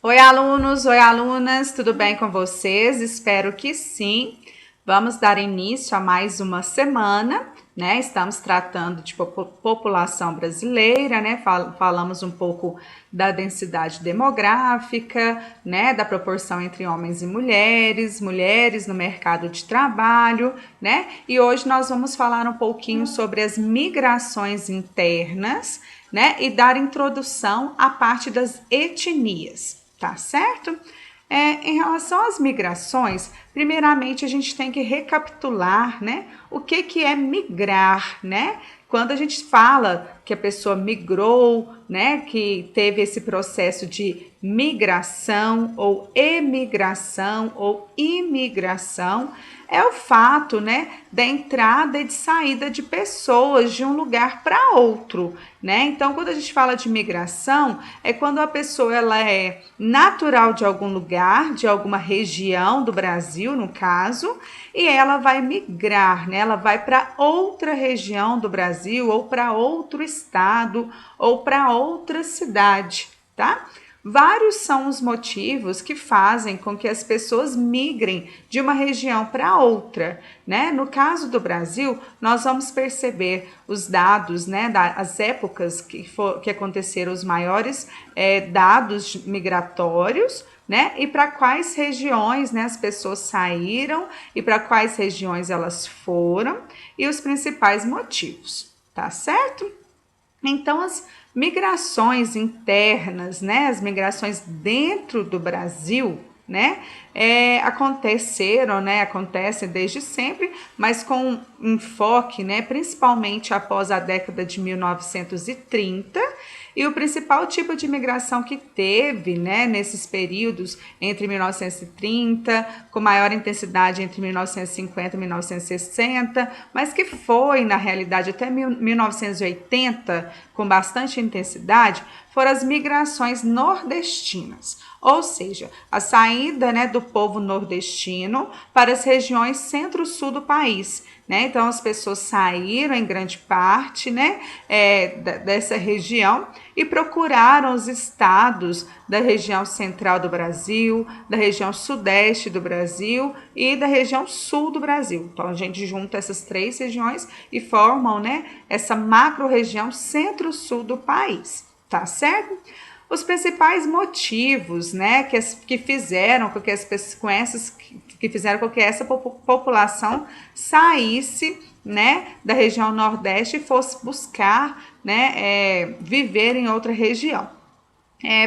Oi, alunos, oi, alunas, tudo bem com vocês? Espero que sim. Vamos dar início a mais uma semana, né? Estamos tratando de população brasileira, né? Falamos um pouco da densidade demográfica, né? Da proporção entre homens e mulheres, mulheres no mercado de trabalho, né? E hoje nós vamos falar um pouquinho sobre as migrações internas, né? E dar introdução à parte das etnias. Tá certo? Em relação às migrações, primeiramente a gente tem que recapitular, né, o que é migrar, né? Quando a gente fala que a pessoa migrou, né, que teve esse processo de migração ou emigração ou imigração, é o fato, né, da entrada e de saída de pessoas de um lugar para outro, né? Então, quando a gente fala de migração, é quando a pessoa ela é natural de algum lugar, de alguma região do Brasil, no caso, e ela vai migrar, né? Ela vai para outra região do Brasil ou para outro estado ou para outra cidade, tá? Vários são os motivos que fazem com que as pessoas migrem de uma região para outra, né? No caso do Brasil, nós vamos perceber os dados, né, das épocas que aconteceram os maiores dados migratórios, né? E para quais regiões, né, as pessoas saíram e para quais regiões elas foram e os principais motivos, tá certo? Então, as migrações internas, né, as migrações dentro do Brasil, né, aconteceram, né, acontecem desde sempre, mas com enfoque, né, principalmente após a década de 1930. E o principal tipo de migração que teve, né, nesses períodos entre 1930, com maior intensidade entre 1950 e 1960, mas que foi, na realidade, até 1980, com bastante intensidade, foram as migrações nordestinas, ou seja, a saída, né, do povo nordestino para as regiões centro-sul do país. Né? Então, as pessoas saíram em grande parte, né, dessa região e procuraram os estados da região central do Brasil, da região sudeste do Brasil e da região sul do Brasil. Então, a gente junta essas três regiões e formam, né, essa macro-região centro-sul do país, tá certo? Os principais motivos, né, que fizeram com que que fizeram com que essa população saísse, né, da região Nordeste e fosse buscar, né, viver em outra região.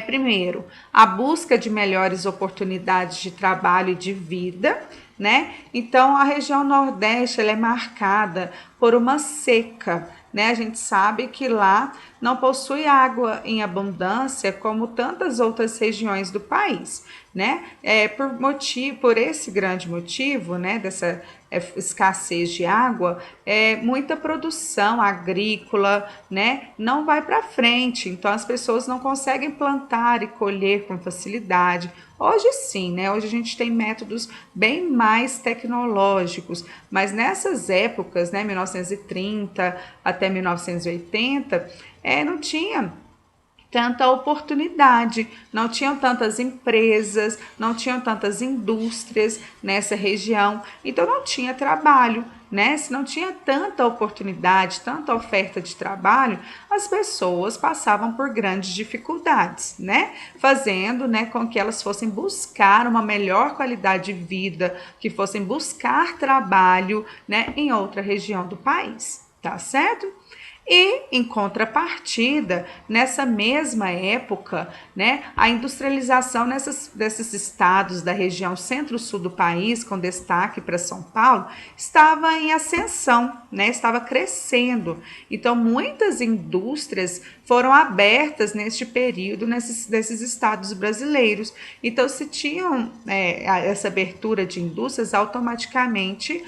Primeiro, a busca de melhores oportunidades de trabalho e de vida, né? Então, a região Nordeste ela é marcada por uma seca, né? A gente sabe que lá não possui água em abundância como tantas outras regiões do país, né? Por esse grande motivo, né? Dessa escassez de água, muita produção agrícola, né? Não vai para frente, então as pessoas não conseguem plantar e colher com facilidade. Hoje sim, né? Hoje a gente tem métodos bem mais tecnológicos, mas nessas épocas, né, 1930 até 1980, não tinha tanta oportunidade, não tinham tantas empresas, não tinham tantas indústrias nessa região, então não tinha trabalho, né? Se não tinha tanta oportunidade, tanta oferta de trabalho, as pessoas passavam por grandes dificuldades, né? Fazendo, né, com que elas fossem buscar uma melhor qualidade de vida, que fossem buscar trabalho, né, em outra região do país, tá certo? E, em contrapartida, nessa mesma época, né, a industrialização desses estados da região centro-sul do país, com destaque para São Paulo, estava em ascensão, né, estava crescendo. Então, muitas indústrias foram abertas neste período nesses estados brasileiros. Então, se tinham essa abertura de indústrias, automaticamente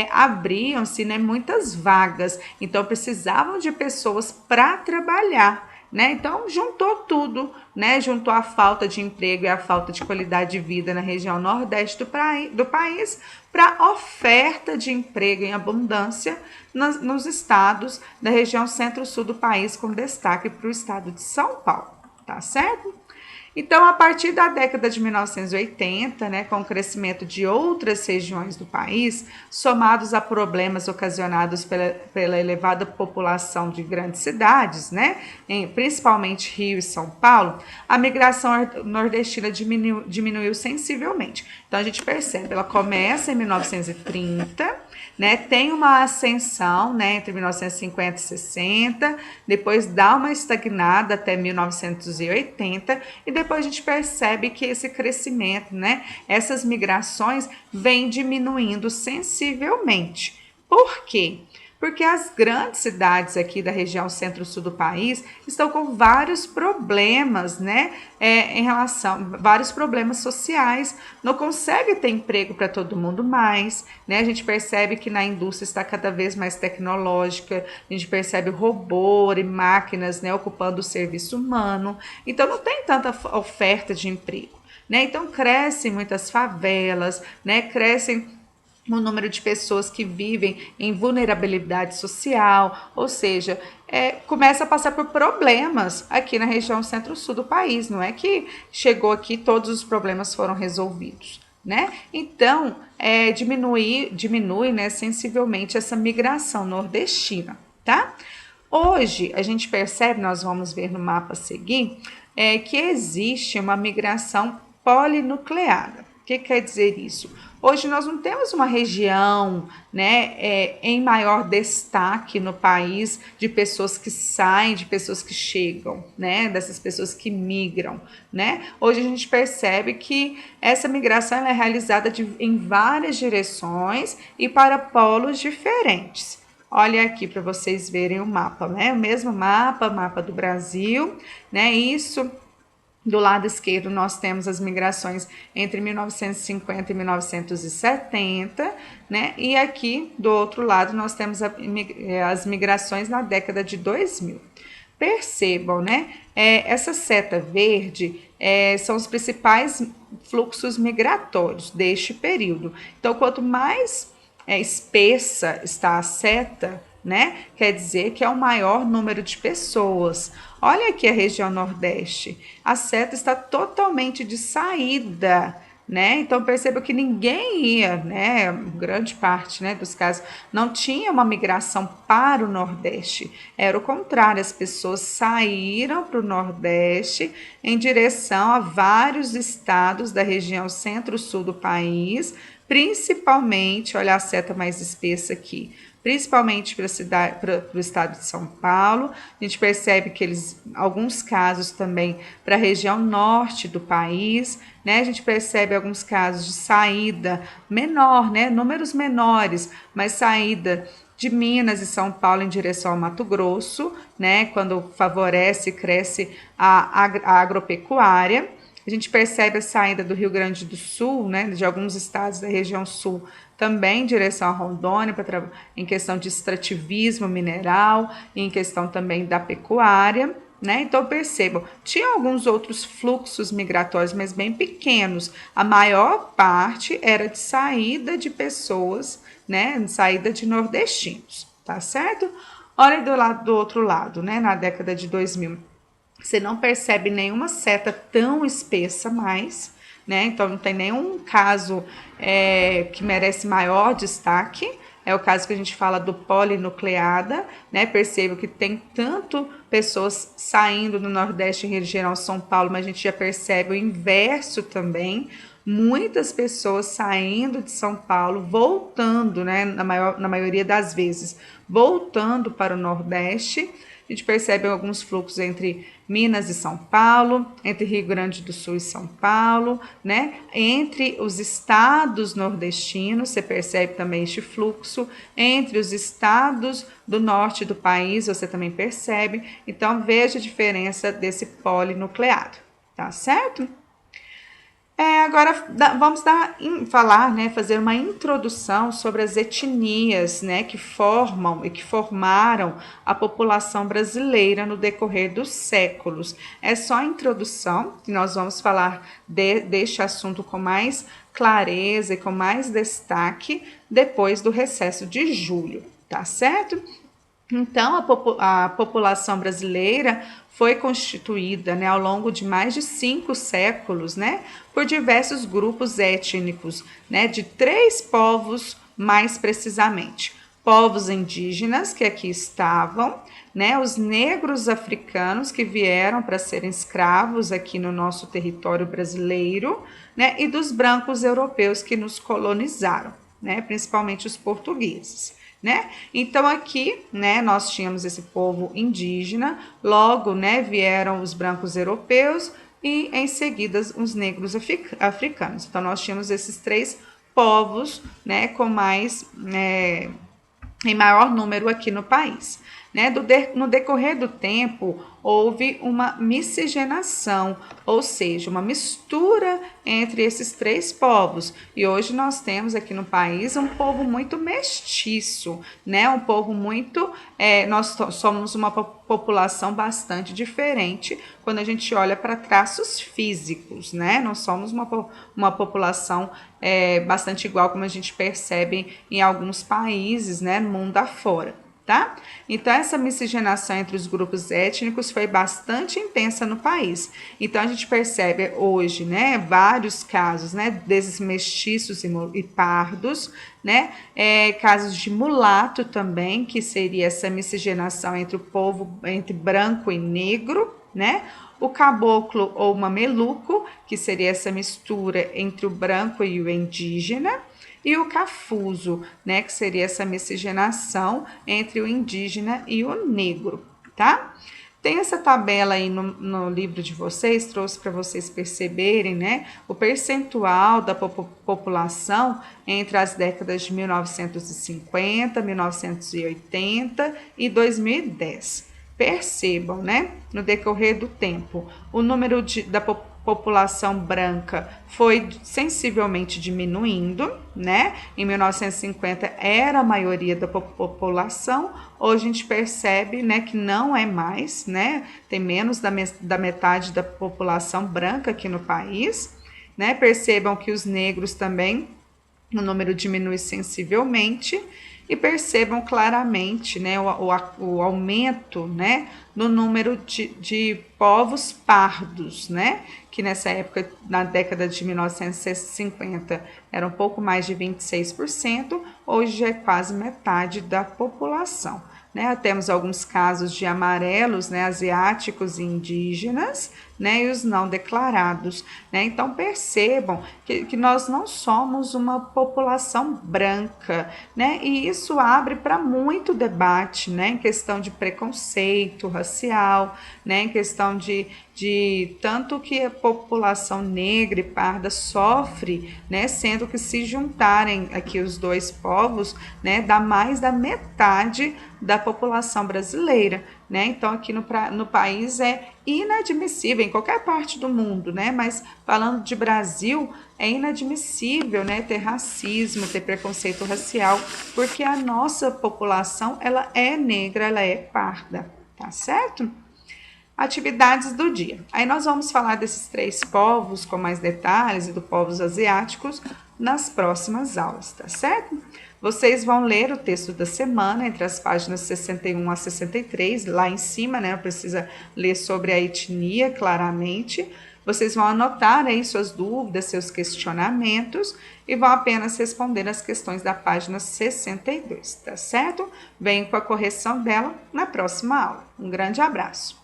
abriam-se, né, muitas vagas. Então, precisavam de pessoas para trabalhar. Né? Então, juntou tudo, né? Juntou a falta de emprego e a falta de qualidade de vida na região nordeste do país para oferta de emprego em abundância nos estados da região centro-sul do país, com destaque para o estado de São Paulo, tá certo? Então, a partir da década de 1980, né, com o crescimento de outras regiões do país, somados a problemas ocasionados pela elevada população de grandes cidades, né, principalmente Rio e São Paulo, a migração nordestina diminuiu sensivelmente. Então, a gente percebe, ela começa em 1930, né, tem uma ascensão, né, entre 1950 e 60, depois dá uma estagnada até 1980 e depois a gente percebe que esse crescimento, né, essas migrações vêm diminuindo sensivelmente. Por quê? Porque as grandes cidades aqui da região centro-sul do país estão com vários problemas, né, em relação, vários problemas sociais, não consegue ter emprego para todo mundo mais, né, a gente percebe que na indústria está cada vez mais tecnológica, a gente percebe robô e máquinas, né, ocupando o serviço humano, então não tem tanta oferta de emprego, né, então crescem muitas favelas, né, crescem o número de pessoas que vivem em vulnerabilidade social, ou seja, começa a passar por problemas aqui na região centro-sul do país, não é que chegou aqui todos os problemas foram resolvidos, né? Então, diminui, né, sensivelmente essa migração nordestina, tá? Hoje, a gente percebe, nós vamos ver no mapa a seguir, que existe uma migração polinucleada. O que quer dizer isso? Hoje nós não temos uma região, né, em maior destaque no país de pessoas que saem, de pessoas que chegam, né, dessas pessoas que migram, né? Hoje a gente percebe que essa migração ela é realizada em várias direções e para polos diferentes. Olha aqui para vocês verem o mapa, né? O mesmo mapa do Brasil, né? Isso. Do lado esquerdo, nós temos as migrações entre 1950 e 1970, né? E aqui, do outro lado, nós temos as migrações na década de 2000. Percebam, né? Essa seta verde são os principais fluxos migratórios deste período. Então, quanto mais espessa está a seta, né? Quer dizer que é o maior número de pessoas. Olha aqui a região Nordeste. A seta está totalmente de saída, né? Então perceba que ninguém ia, né? Grande parte, né, dos casos não tinha uma migração para o Nordeste. Era o contrário, as pessoas saíram para o Nordeste em direção a vários estados da região centro-sul do país, principalmente, olha a seta mais espessa aqui, principalmente para o estado de São Paulo. A gente percebe que alguns casos também para a região norte do país, né? A gente percebe alguns casos de saída menor, né? Números menores, mas saída de Minas e São Paulo em direção ao Mato Grosso, né? Quando favorece e cresce a agropecuária. A gente percebe a saída do Rio Grande do Sul, né, de alguns estados da região sul, também em direção a Rondônia, em questão de extrativismo mineral, em questão também da pecuária, né? Então percebam, tinha alguns outros fluxos migratórios, mas bem pequenos. A maior parte era de saída de pessoas, né, de saída de nordestinos, tá certo? Olha do outro lado, né, na década de 2000. Você não percebe nenhuma seta tão espessa mais, né? Então não tem nenhum caso que merece maior destaque. É o caso que a gente fala do polinucleada, né? Percebo que tem tanto pessoas saindo do Nordeste, em região São Paulo, mas a gente já percebe o inverso também. Muitas pessoas saindo de São Paulo, voltando, né? Na maioria das vezes, voltando para o Nordeste. A gente percebe alguns fluxos entre Minas e São Paulo, entre Rio Grande do Sul e São Paulo, né? Entre os estados nordestinos, você percebe também este fluxo. Entre os estados do norte do país, você também percebe. Então, veja a diferença desse polinucleado, tá certo? Agora vamos falar, né, fazer uma introdução sobre as etnias, né, que formam e que formaram a população brasileira no decorrer dos séculos. É só a introdução que nós vamos falar deste assunto com mais clareza e com mais destaque depois do recesso de julho, tá certo? Então, a população brasileira foi constituída, né, ao longo de mais de 5 séculos, né, por diversos grupos étnicos, né, de 3 povos mais precisamente. Povos indígenas que aqui estavam, né, os negros africanos que vieram para serem escravos aqui no nosso território brasileiro, né, e dos brancos europeus que nos colonizaram, né, principalmente os portugueses. Né? Então aqui, né, nós tínhamos esse povo indígena, logo, né, vieram os brancos europeus e em seguida os negros africanos. Então nós tínhamos esses 3 povos, né, com mais, em maior número aqui no país. Né? No decorrer do tempo, houve uma miscigenação, ou seja, uma mistura entre esses 3 povos. E hoje nós temos aqui no país um povo muito mestiço, né? Um povo muito. Nós somos uma população bastante diferente quando a gente olha para traços físicos, né? Nós somos uma população bastante igual, como a gente percebe em alguns países, né? No mundo afora. Tá? Então, essa miscigenação entre os grupos étnicos foi bastante intensa no país. Então, a gente percebe hoje, né, vários casos, né, desses mestiços e pardos, né, casos de mulato também, que seria essa miscigenação entre o povo, entre branco e negro, né, o caboclo ou mameluco, que seria essa mistura entre o branco e o indígena, e o cafuso, né, que seria essa miscigenação entre o indígena e o negro, tá? Tem essa tabela aí no livro de vocês, trouxe para vocês perceberem, né, o percentual da população entre as décadas de 1950, 1980 e 2010. Percebam, né, no decorrer do tempo, o número da população branca foi sensivelmente diminuindo, né? Em 1950 era a maioria da população, hoje a gente percebe, né, que não é mais, né? Tem menos da metade da população branca aqui no país, né? Percebam que os negros também, o número diminui sensivelmente, e percebam claramente, né, o aumento, né, no número de povos pardos, né, que nessa época, na década de 1950, era um pouco mais de 26%, hoje é quase metade da população. Né? Temos alguns casos de amarelos, né, asiáticos e indígenas, né, e os não declarados. Né? Então percebam que nós não somos uma população branca, né? E isso abre para muito debate, né, em questão de preconceito racial, né, em questão de tanto que a população negra e parda sofre, né, sendo que se juntarem aqui os 2 povos, né, dá mais da metade da população brasileira, né? Então aqui no país é inadmissível, em qualquer parte do mundo, né? Mas falando de Brasil, é inadmissível, né, ter racismo, ter preconceito racial, porque a nossa população, ela é negra, ela é parda, tá certo? Atividades do dia. Aí nós vamos falar desses 3 povos com mais detalhes e dos povos asiáticos nas próximas aulas, tá certo? Vocês vão ler o texto da semana entre as páginas 61 a 63, lá em cima, né? Precisa ler sobre a etnia claramente. Vocês vão anotar aí suas dúvidas, seus questionamentos e vão apenas responder as questões da página 62, tá certo? Venho com a correção dela na próxima aula. Um grande abraço.